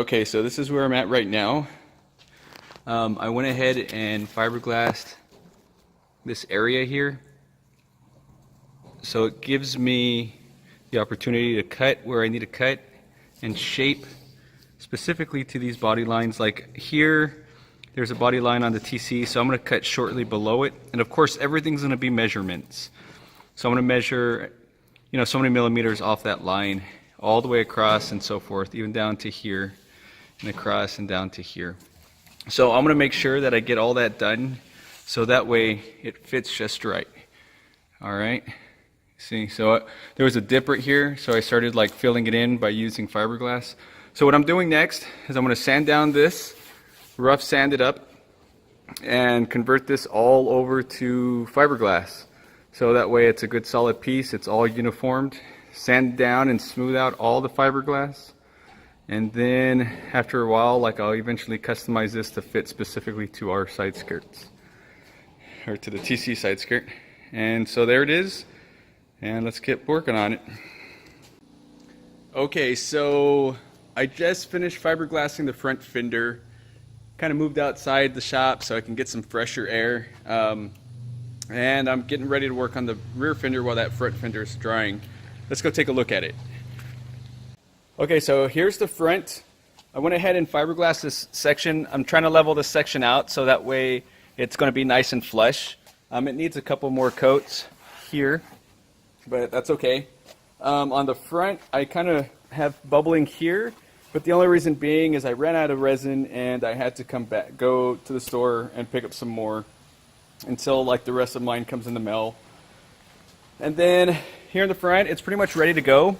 Okay, so this is where I'm at right now. I went ahead and fiberglassed this area here. So it gives me the opportunity to cut where I need to cut and shape specifically to these body lines. Like here, there's a body line on the TC, so I'm going to cut shortly below it. And of course, everything's going to be measurements. So I'm going to measure, so many millimeters off that line, all the way across and so forth, even down to here, and across and down to here. So I'm going to make sure that I get all that done, so that way it fits just right. All right. See, so there was a dip right here, so I started like filling it in by using fiberglass. So what I'm doing next is I'm going to sand down this, rough sand it up, and convert this all over to fiberglass. So that way it's a good solid piece, it's all uniformed. Sand down and smooth out all the fiberglass. And then after a while, I'll eventually customize this to fit specifically to our side skirts, or to the TC side skirt. And so there it is, and let's get working on it. Okay, so I just finished fiberglassing the front fender. Kind of moved outside the shop so I can get some fresher air. And I'm getting ready to work on the rear fender while that front fender is drying. Let's go take a look at it. Okay, so here's the front. I went ahead and fiberglassed this section. I'm trying to level this section out so that way it's going to be nice and flush. It needs a couple more coats here, but that's okay. On the front, I kind of have bubbling here, but the only reason being is I ran out of resin and I had to go to the store and pick up some more until the rest of mine comes in the mail. And then here in the front, it's pretty much ready to go.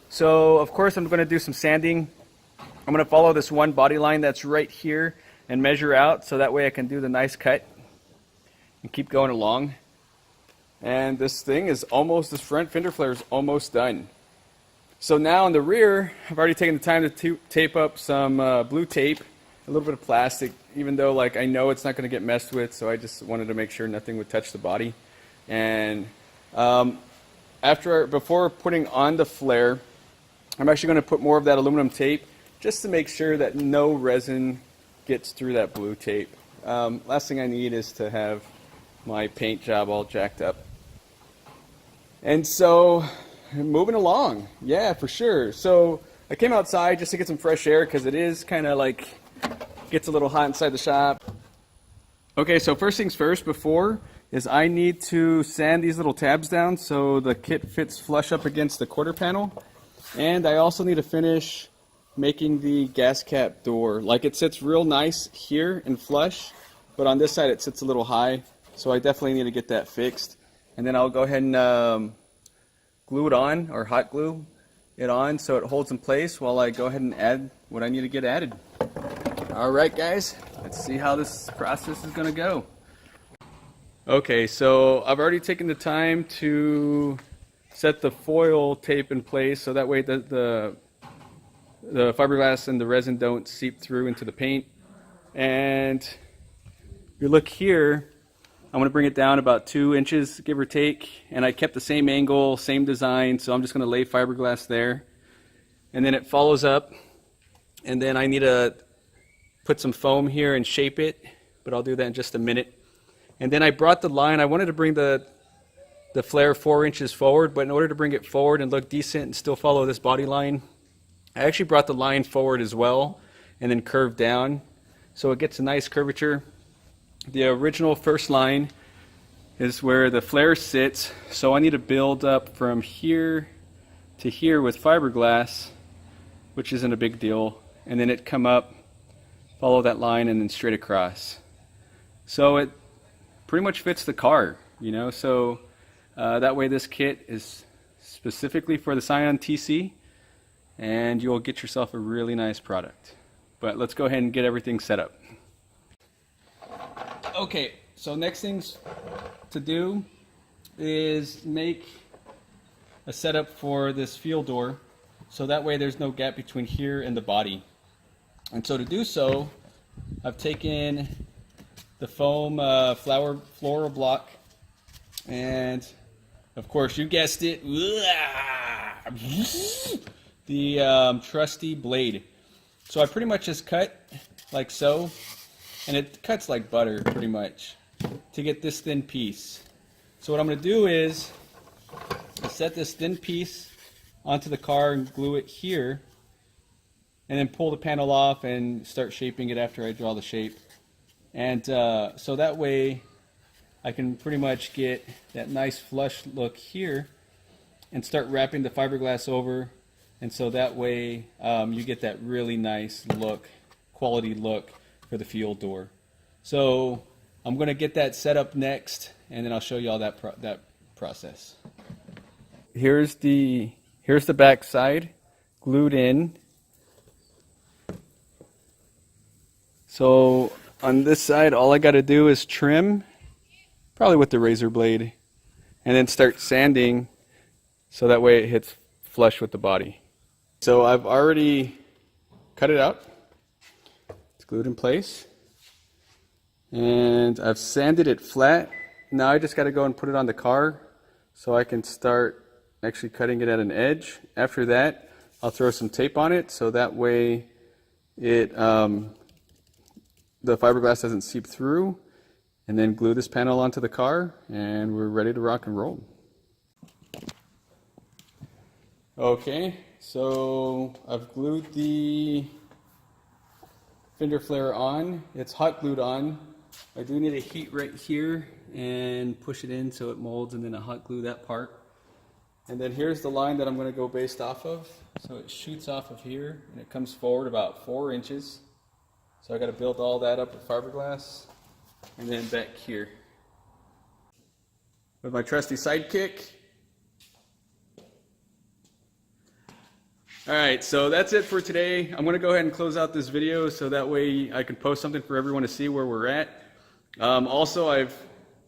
So of course I'm going to do some sanding. I'm going to follow this one body line that's right here and measure out so that way I can do the nice cut and keep going along. And this front fender flare is almost done. So now on the rear, I've already taken the time to tape up some blue tape, a little bit of plastic, even though I know it's not going to get messed with, so I just wanted to make sure nothing would touch the body. And before putting on the flare, I'm actually going to put more of that aluminum tape just to make sure that no resin gets through that blue tape. Last thing I need is to have my paint job all jacked up. And so, moving along, yeah, for sure. So I came outside just to get some fresh air because it is kind of gets a little hot inside the shop. Okay, so first things first, I need to sand these little tabs down so the kit fits flush up against the quarter panel. And I also need to finish making the gas cap door. It sits real nice here and flush, but on this side it sits a little high, so I definitely need to get that fixed. And then I'll go ahead and glue it on, or hot glue it on so it holds in place while I go ahead and add what I need to get added. Alright guys, let's see how this process is going to go. Okay, so I've already taken the time to set the foil tape in place so that way the fiberglass and the resin don't seep through into the paint. And if you look here, I'm going to bring it down about 2 inches, give or take, and I kept the same angle, same design, so I'm just going to lay fiberglass there. And then it follows up, and then I need to put some foam here and shape it, but I'll do that in just a minute. And then I brought the line, I wanted to bring the flare 4 inches forward, but in order to bring it forward and look decent and still follow this body line, I actually brought the line forward as well and then curved down so it gets a nice curvature. The original first line is where the flare sits, so I need to build up from here to here with fiberglass, which isn't a big deal, and then it come up, follow that line, and then straight across. So it pretty much fits the car, so that way this kit is specifically for the Scion TC, and you'll get yourself a really nice product. But let's go ahead and get everything set up. Okay, so next things to do is make a setup for this field door so that way there's no gap between here and the body. And so to do so, I've taken the foam floral block, and of course you guessed it, the trusty blade. So I pretty much just cut like so, and it cuts like butter pretty much to get this thin piece. So what I'm going to do is set this thin piece onto the car and glue it here, and then pull the panel off and start shaping it after I draw the shape. And so that way I can pretty much get that nice flush look here and start wrapping the fiberglass over, and so that way you get that really nice look, quality look for the fuel door. So I'm going to get that set up next, and then I'll show you all that process. Here's the back side glued in. So on this side, all I got to do is trim, probably with the razor blade, and then start sanding so that way it hits flush with the body. So I've already cut it out. It's glued in place. And I've sanded it flat. Now I just got to go and put it on the car so I can start actually cutting it at an edge. After that, I'll throw some tape on it so that way it the fiberglass doesn't seep through, and then glue this panel onto the car, and we're ready to rock and roll. Okay, so I've glued the fender flare on. It's hot glued on. I do need to heat right here and push it in so it molds, and then I hot glue that part. And then here's the line that I'm going to go based off of. So it shoots off of here and it comes forward about 4 inches. So I got to build all that up with fiberglass, and then back here with my trusty sidekick. Alright, so that's it for today. I'm going to go ahead and close out this video so that way I can post something for everyone to see where we're at. Also, I've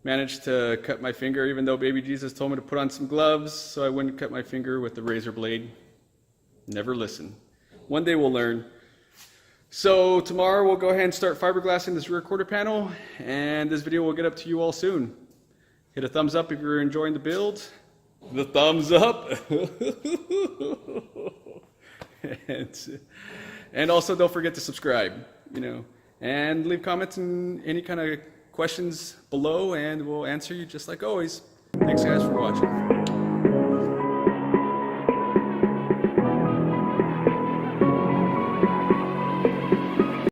managed to cut my finger, even though baby Jesus told me to put on some gloves, so I wouldn't cut my finger with the razor blade. Never listen. One day we'll learn. So tomorrow we'll go ahead and start fiberglassing this rear quarter panel, and this video will get up to you all soon. Hit a thumbs up if you're enjoying the build. The thumbs up. and also don't forget to subscribe, and leave comments and any kind of questions below, and we'll answer you just like always. Thanks guys for watching.